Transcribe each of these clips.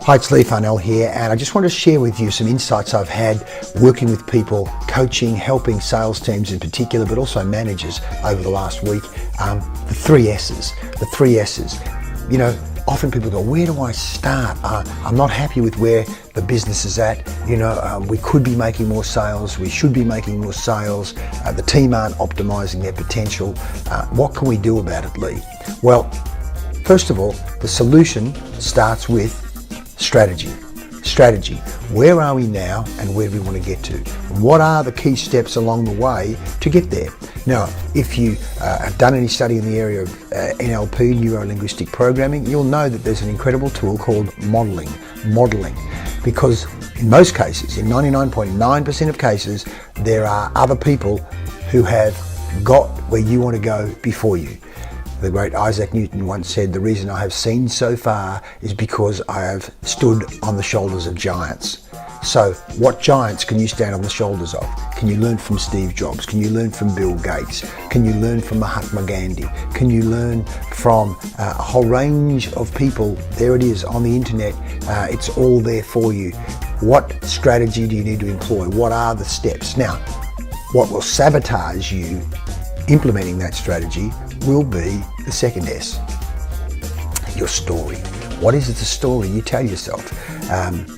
Hi, it's Leigh here, and I just want to share with you some insights I've had working with people, coaching, helping sales teams in particular, but also managers over the last week. The 3S's. The 3S's. You know, often people go, where do I start? I'm not happy with where the business is at. You know, we could be making more sales. We should be making more sales. The team aren't optimizing their potential. What can we do about it, Leigh? Well, first of all, the solution starts with strategy. Strategy. Where are we now and where do we want to get to? What are the key steps along the way to get there? Now, if you have done any study in the area of NLP, Neuro-Linguistic Programming, you'll know that there's an incredible tool called modeling. Because in most cases, in 99.9% of cases, there are other people who have got where you want to go before you. The great Isaac Newton once said, the reason I have seen so far is because I have stood on the shoulders of giants. So what giants can you stand on the shoulders of? Can you learn from Steve Jobs? Can you learn from Bill Gates? Can you learn from Mahatma Gandhi? Can you learn from a whole range of people? There it is on the internet. It's all there for you. What strategy do you need to employ? What are the steps? Now, what will sabotage you implementing that strategy will be the second S, your story. What is the story you tell yourself?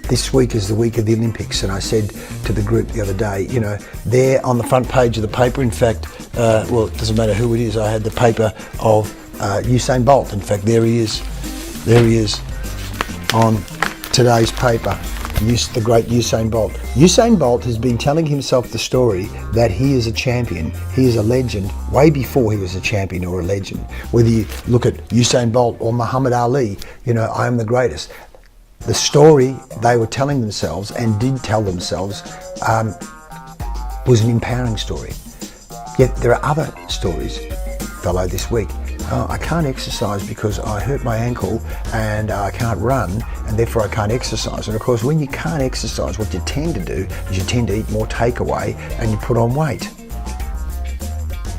This week is the week of the Olympics, and I said to the group the other day, you know, there on the front page of the paper, in fact, well, it doesn't matter who it is, I had the paper of Usain Bolt. In fact, there he is on today's paper. The great Usain Bolt. Usain Bolt has been telling himself the story that he is a champion, he is a legend, way before he was a champion or a legend. Whether you look at Usain Bolt or Muhammad Ali, you know, I am the greatest. The story they were telling themselves and did tell themselves was an empowering story. Yet there are other stories. Fellow this week, I can't exercise because I hurt my ankle and I can't run and therefore I can't exercise. And of course, when you can't exercise, what you tend to do is you tend to eat more takeaway and you put on weight.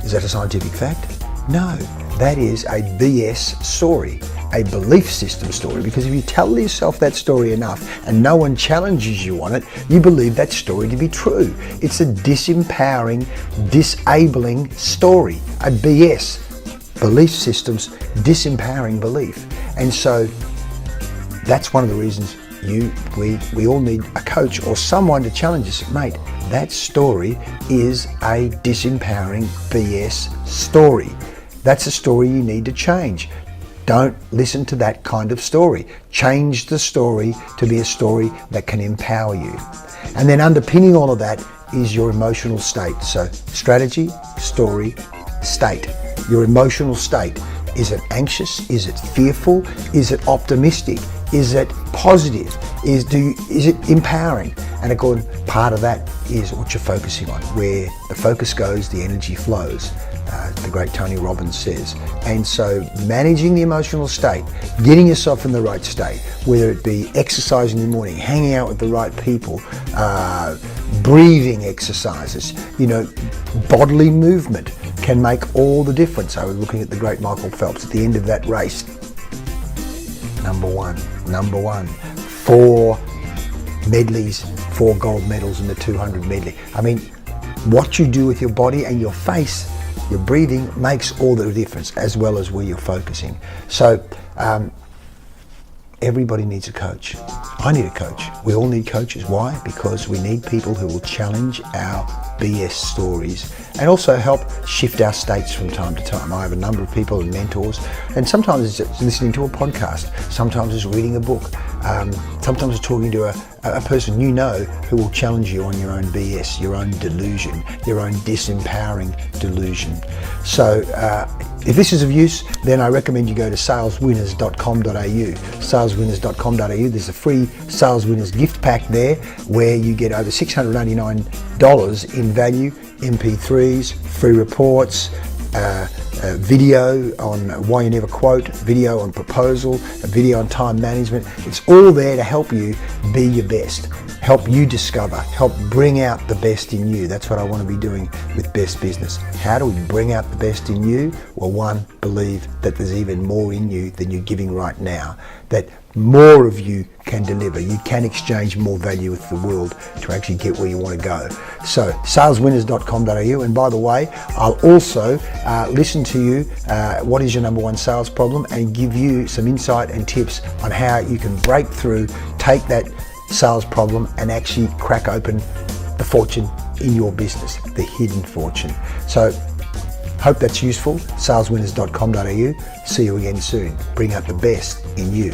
Is that a scientific fact? No, that is a BS story, a belief system story, because if you tell yourself that story enough and no one challenges you on it, you believe that story to be true. It's a disempowering, disabling story, a BS. Belief systems, disempowering belief. And so that's one of the reasons we all need a coach or someone to challenge us. Mate, that story is a disempowering BS story. That's a story you need to change. Don't listen to that kind of story. Change the story to be a story that can empower you. And then underpinning all of that is your emotional state. So strategy, story, state. Your emotional state. Is it anxious? Is it fearful? Is it optimistic? Is it positive? Is it empowering? And of course, part of that is what you're focusing on. Where the focus goes, the energy flows. The great Tony Robbins says. And so managing the emotional state, getting yourself in the right state, whether it be exercising in the morning, hanging out with the right people, breathing exercises, you know, bodily movement can make all the difference. I was looking at the great Michael Phelps at the end of that race. Number one, 4 medleys, 4 gold medals in the 200 medley. I mean, what you do with your body and your face, your breathing makes all the difference, as well as where you're focusing. So everybody needs a coach. I need a coach. We all need coaches. Why? Because we need people who will challenge our BS stories and also help shift our states from time to time. I have a number of people and mentors, and sometimes it's listening to a podcast, sometimes it's reading a book, sometimes it's talking to a person you know who will challenge you on your own BS, your own delusion, your own disempowering delusion. So if this is of use, then I recommend you go to saleswinners.com.au. Saleswinners.com.au. There's a free Sales Winners gift pack there where you get over $699 in value, MP3s, free reports, video on why you never quote, video on proposal, a video on time management. It's all there to help you be your best. help you discover, help bring out the best in you. That's what I want to be doing with Best Business. How do we bring out the best in you? Well, one, believe that there's even more in you than you're giving right now, that more of you can deliver. You can exchange more value with the world to actually get where you want to go. So saleswinners.com.au, and by the way, I'll also listen to you, what is your number one sales problem, and give you some insight and tips on how you can break through, take that sales problem and actually crack open the fortune in your business, the hidden fortune. So hope that's useful. saleswinners.com.au. See you again soon. Bring out the best in you.